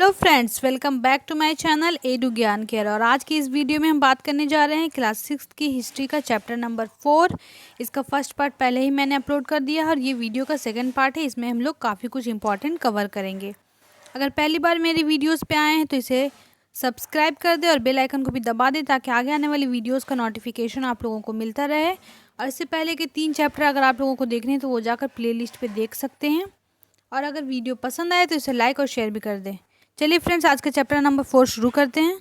Hello friends, welcome back to my channel edu Gyan care. और आज की इस वीडियो में हम बात करने जा रहे हैं क्लास 6 की हिस्ट्री का चैप्टर नंबर 4। इसका फर्स्ट पार्ट पहले ही मैंने अपलोड कर दिया है और ये वीडियो का सेकंड पार्ट है। इसमें हम लोग काफ़ी कुछ इंपॉर्टेंट कवर करेंगे। अगर पहली बार मेरी वीडियोस पे आए हैं तो इसे सब्सक्राइब कर दे और बेल आइकन को भी दबा दे ताकि आगे आने वाली वीडियोज़ का नोटिफिकेशन आप लोगों को मिलता रहे। और इससे पहले के 3 चैप्टर अगर आप लोगों को देखने हैं तो वो जाकर प्ले लिस्ट पर देख सकते हैं। और अगर वीडियो पसंद आए तो इसे लाइक और शेयर भी कर दें। चलिए फ्रेंड्स, आज का चैप्टर नंबर 4 शुरू करते हैं।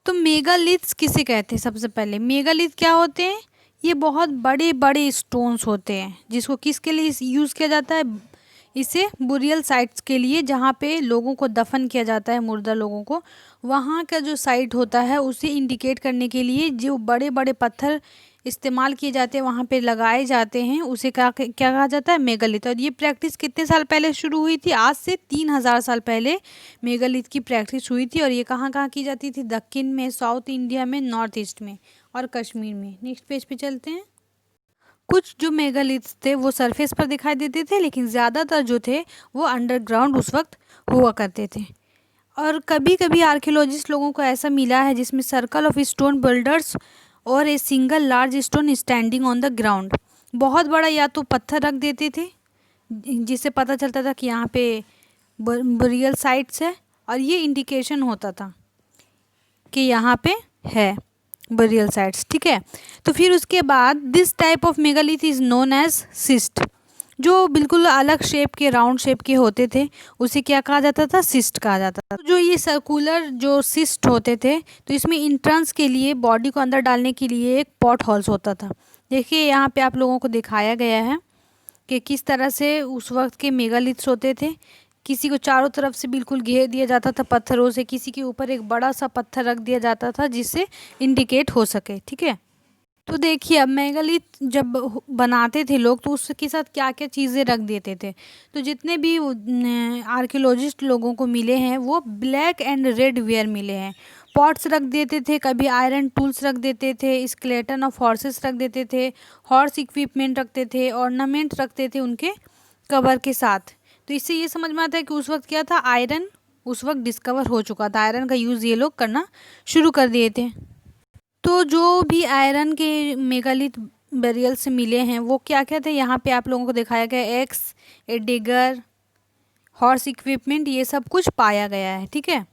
तो मेगालिथ्स किसे कहते हैं? सबसे पहले मेगालिथ क्या होते हैं? ये बहुत बड़े बड़े स्टोन्स होते हैं जिसको किसके लिए यूज़ किया जाता है? इसे बुरियल साइट्स के लिए, जहाँ पे लोगों को दफन किया जाता है, मुर्दा लोगों को, वहाँ का जो साइट होता है उसे इंडिकेट करने के लिए जो बड़े बड़े पत्थर इस्तेमाल किए जाते हैं वहाँ पे लगाए जाते हैं, उसे क्या क्या कहा जाता है? मेगालिथ। और ये प्रैक्टिस कितने साल पहले शुरू हुई थी? आज से 3000 साल पहले मेगालिथ की प्रैक्टिस हुई थी। और ये कहाँ कहाँ की जाती थी? दक्षिण में, साउथ इंडिया में, नॉर्थ ईस्ट में और कश्मीर में। नेक्स्ट पेज पे चलते हैं। कुछ जो मेगालिथ्स थे वो सरफेस पर दिखाई देते थे, लेकिन ज़्यादातर जो थे वो अंडरग्राउंड उस वक्त हुआ करते थे। और कभी कभी आर्कियोलॉजिस्ट लोगों को ऐसा मिला है जिसमें सर्कल ऑफ स्टोन बिल्डर्स और a single large stone standing on the ground. बहुत बड़ा या तो पत्थर रख देते थे जिससे पता चलता था कि यहाँ पे बुरियल साइट्स है, और ये इंडिकेशन होता था कि यहाँ पे है बुरियल साइट्स। ठीक है, तो फिर उसके बाद this type of megalith is known as cist. जो बिल्कुल अलग शेप के, राउंड शेप के होते थे उसे क्या कहा जाता था? सिस्ट कहा जाता था। जो ये सर्कुलर जो सिस्ट होते थे तो इसमें इंट्रेंस के लिए, बॉडी को अंदर डालने के लिए एक पॉट होल्स होता था। देखिए यहाँ पे आप लोगों को दिखाया गया है कि किस तरह से उस वक्त के मेगालिथ्स होते थे। किसी को चारों तरफ से बिल्कुल घेर दिया जाता था पत्थरों से, किसी के ऊपर एक बड़ा सा पत्थर रख दिया जाता था जिससे इंडिकेट हो सके। ठीक है, तो देखिए अब मेगालिथ जब बनाते थे लोग तो उसके साथ क्या क्या चीज़ें रख देते थे। तो जितने भी आर्कियोलॉजिस्ट लोगों को मिले हैं वो ब्लैक एंड रेड वेयर मिले हैं। पॉट्स रख देते थे, कभी आयरन टूल्स रख देते थे, स्केलेटन ऑफ हॉर्सेस रख देते थे, हॉर्स इक्विपमेंट रखते थे, ऑर्नामेंट रखते थे उनके कवर के साथ। तो इससे ये समझ में आता है कि उस वक्त क्या था, आयरन उस वक्त डिस्कवर हो चुका था। आयरन का यूज़ ये लोग करना शुरू कर दिए थे। तो जो भी आयरन के मेगालिथ बेरियल से मिले हैं वो क्या क्या थे? यहाँ पे आप लोगों को दिखाया गया एक्स, ए डिगर, हॉर्स इक्विपमेंट, ये सब कुछ पाया गया है। ठीक है,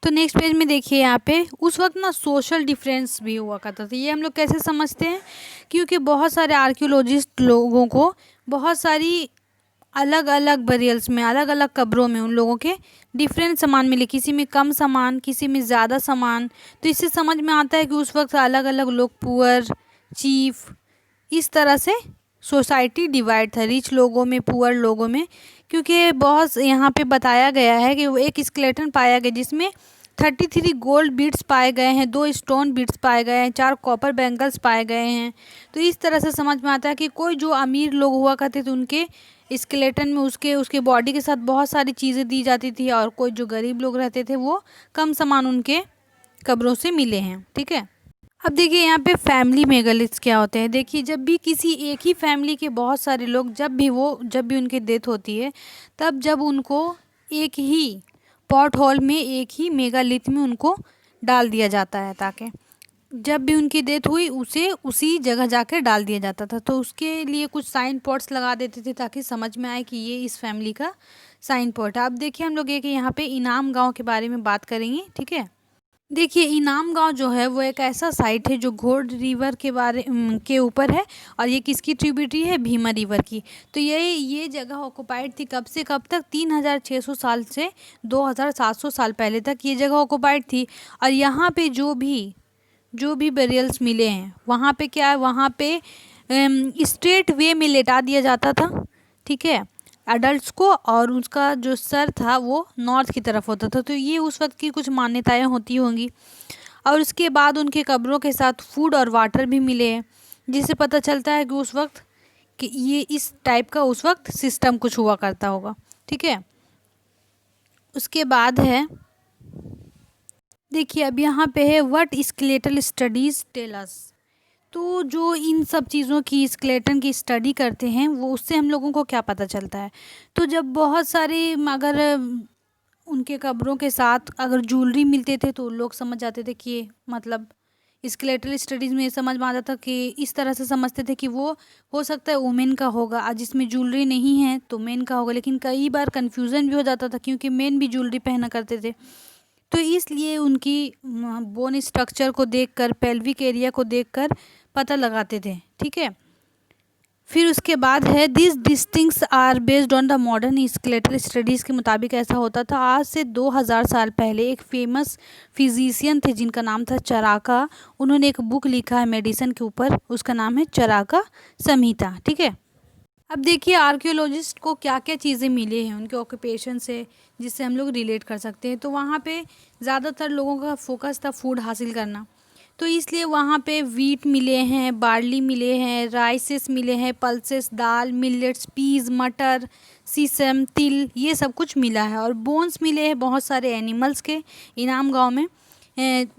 तो नेक्स्ट पेज में देखिए यहाँ पे उस वक्त ना सोशल डिफरेंस भी हुआ करता था। ये हम लोग कैसे समझते हैं? क्योंकि बहुत सारे आर्कियोलॉजिस्ट लोगों को बहुत सारी अलग अलग बरियल्स में, अलग अलग कब्रों में उन लोगों के डिफरेंट सामान मिले, किसी में कम सामान, किसी में ज़्यादा सामान। तो इससे समझ में आता है कि उस वक्त अलग अलग लोग, पुअर, चीफ, इस तरह से सोसाइटी डिवाइड था, रिच लोगों में, पुअर लोगों में। क्योंकि बहुत यहाँ पे बताया गया है कि वो एक स्केलेटन पाया गया जिसमें 33 गोल्ड बीड्स पाए गए हैं, 2 स्टोन बीड्स पाए गए हैं, 4 कॉपर बैंगल्स पाए गए हैं। तो इस तरह से समझ में आता है कि कोई जो अमीर लोग हुआ करते थे उनके स्केलेटन में उसके बॉडी के साथ बहुत सारी चीज़ें दी जाती थी, और कोई जो गरीब लोग रहते थे वो कम सामान उनके कब्रों से मिले हैं। ठीक है, अब देखिए यहाँ पे फैमिली मेगालिथ्स क्या होते हैं। देखिए जब भी किसी एक ही फैमिली के बहुत सारे लोग, जब भी उनकी डेथ होती है, तब जब उनको एक ही पॉट होल में, एक ही मेगालिथ में उनको डाल दिया जाता है, ताकि जब भी उनकी डेथ हुई उसे उसी जगह जाकर डाल दिया जाता था। तो उसके लिए कुछ साइन पॉट्स लगा देते थे ताकि समझ में आए कि ये इस फैमिली का साइन पॉट है। अब देखिए हम लोग एक यहाँ पे इनाम गांव के बारे में बात करेंगे। ठीक है, देखिए इनाम गांव जो है वो एक ऐसा साइट है जो घोड़ रिवर के ऊपर है, और ये किसकी ट्रिब्यूटरी है? भीमा रिवर की। तो ये जगह ऑक्युपाइड थी कब से कब तक? 3600 साल से 2700 साल पहले तक ये जगह ऑक्युपाइड थी। और यहाँ पे जो भी बेरियल्स मिले हैं वहाँ पे क्या है, वहाँ पे स्ट्रेट वे में लेटा दिया जाता था। ठीक है, एडल्ट्स को, और उसका जो सर था वो नॉर्थ की तरफ होता था। तो ये उस वक्त की कुछ मान्यताएं होती होंगी। और उसके बाद उनके कब्रों के साथ फूड और वाटर भी मिले हैं, जिससे पता चलता है कि उस वक्त कि ये इस टाइप का उस वक्त सिस्टम कुछ हुआ करता होगा। ठीक है, उसके बाद है, देखिए अब यहाँ पे है what skeletal studies tell us. तो जो इन सब चीज़ों की स्केलेटन की स्टडी करते हैं वो उससे हम लोगों को क्या पता चलता है। तो जब बहुत सारी अगर उनके कब्रों के साथ अगर ज्वेलरी मिलते थे तो लोग समझ जाते थे कि ये मतलब स्केलेटल स्टडीज़ में ये समझ में आता था कि इस तरह से समझते थे कि वो हो सकता है वुमेन का होगा, आज जिसमें ज्वेलरी नहीं है तो मेन का होगा। लेकिन कई बार कन्फ्यूज़न भी हो जाता था क्योंकि मेन भी ज्वेलरी पहना करते थे। तो इसलिए उनकी बोन स्ट्रक्चर को देखकर, पेल्विक एरिया को देखकर पता लगाते थे। ठीक है, फिर उसके बाद है this distinctions are based on the modern skeletal studies के मुताबिक ऐसा होता था। आज से 2000 साल पहले एक फेमस फिजिशियन थे जिनका नाम था चराका। उन्होंने एक बुक लिखा है मेडिसिन के ऊपर, उसका नाम है चराका संहिता। ठीक है, अब देखिए आर्कियोलॉजिस्ट को क्या क्या चीज़ें मिली हैं उनके ऑक्यूपेशन से जिससे हम लोग रिलेट कर सकते हैं। तो वहाँ पे ज़्यादातर लोगों का फोकस था फूड हासिल करना, तो इसलिए वहाँ पे वीट मिले हैं, बार्ली मिले हैं, राइसेस मिले हैं, पल्सेस, दाल, मिलेट्स, पीज, मटर, सीसम, तिल, ये सब कुछ मिला है। और बोन्स मिले हैं बहुत सारे एनिमल्स के। इनाम गांव में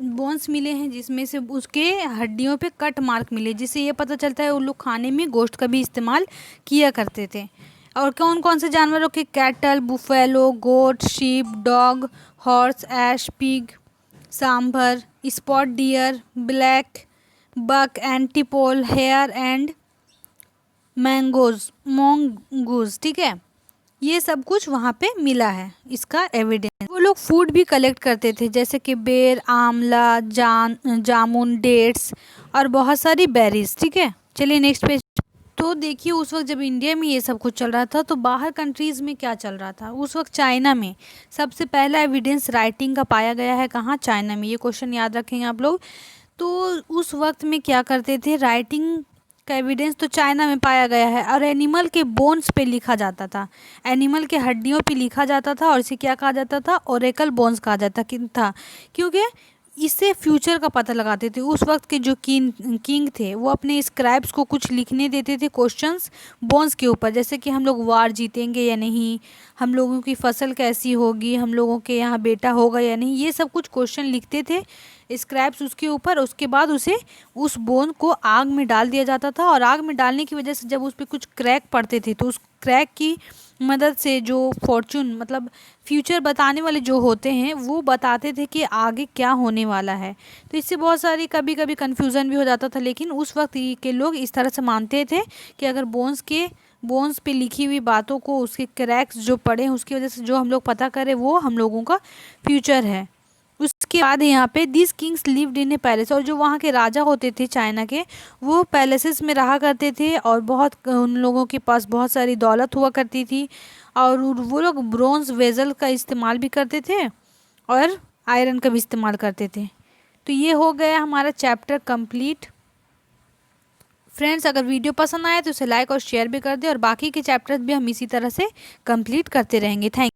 बोन्स मिले हैं जिसमें से उसके हड्डियों पे कट मार्क मिले, जिससे ये पता चलता है उन लोग खाने में गोश्त का भी इस्तेमाल किया करते थे। और कौन कौन से जानवरों के, cattle, buffalo, goat, sheep, dog, horse, ass, pig, sambar, spot deer, blackbuck, antelope, hare and mongoose. ठीक है, ये सब कुछ वहाँ पे मिला है, इसका एविडेंस। वो लोग फूड भी कलेक्ट करते थे जैसे कि बेर, आंवला, जामुन, डेट्स और बहुत सारी बेरीज। ठीक है, चलिए नेक्स्ट पेज। तो देखिए उस वक्त जब इंडिया में ये सब कुछ चल रहा था तो बाहर कंट्रीज़ में क्या चल रहा था। उस वक्त चाइना में सबसे पहला एविडेंस राइटिंग का पाया गया है। कहाँ? चाइना में। ये क्वेश्चन याद रखेंगे आप लोग। तो उस वक्त में क्या करते थे, राइटिंग का एविडेंस तो चाइना में पाया गया है और एनिमल के बोन्स पे लिखा जाता था, एनिमल के हड्डियों पे लिखा जाता था और इसे क्या कहा जाता था, ओरेकल बोन्स कहा जाता था। क्योंकि इससे फ्यूचर का पता लगाते थे। उस वक्त के जो किंग थे वो अपने स्क्राइब्स को कुछ लिखने देते थे क्वेश्चंस बोन्स के ऊपर, जैसे कि हम लोग वार जीतेंगे या नहीं, हम लोगों की फसल कैसी होगी, हम लोगों के यहाँ बेटा होगा या नहीं, ये सब कुछ क्वेश्चन लिखते थे स्क्राइब्स उसके ऊपर। उसके बाद उसे उस बोन को आग में डाल दिया जाता था और आग में डालने की वजह से जब उस पर कुछ क्रैक पड़ते थे तो उस क्रैक की मदद से जो फॉर्चून मतलब फ्यूचर बताने वाले जो होते हैं वो बताते थे कि आगे क्या होने वाला है। तो इससे बहुत सारी कभी कभी कन्फ्यूज़न भी हो जाता था, लेकिन उस वक्त के लोग इस तरह से मानते थे कि अगर बोन्स पे लिखी हुई बातों को, उसके क्रैक्स जो पड़े हैं उसकी वजह से जो हम लोग पता करें वो हम लोगों का फ्यूचर है। उसके बाद यहाँ पे this Kings lived in A palace, और जो वहाँ के राजा होते थे चाइना के वो पैलेसेस में रहा करते थे और बहुत उन लोगों के पास बहुत सारी दौलत हुआ करती थी और वो लोग ब्रोंज वेजल का इस्तेमाल भी करते थे और आयरन का भी इस्तेमाल करते थे। तो ये हो गया हमारा चैप्टर कंप्लीट। फ्रेंड्स अगर वीडियो पसंद आए तो उसे लाइक और शेयर भी कर दें और बाकी के चैप्टर्स भी हम इसी तरह से कंप्लीट करते रहेंगे। Thank you.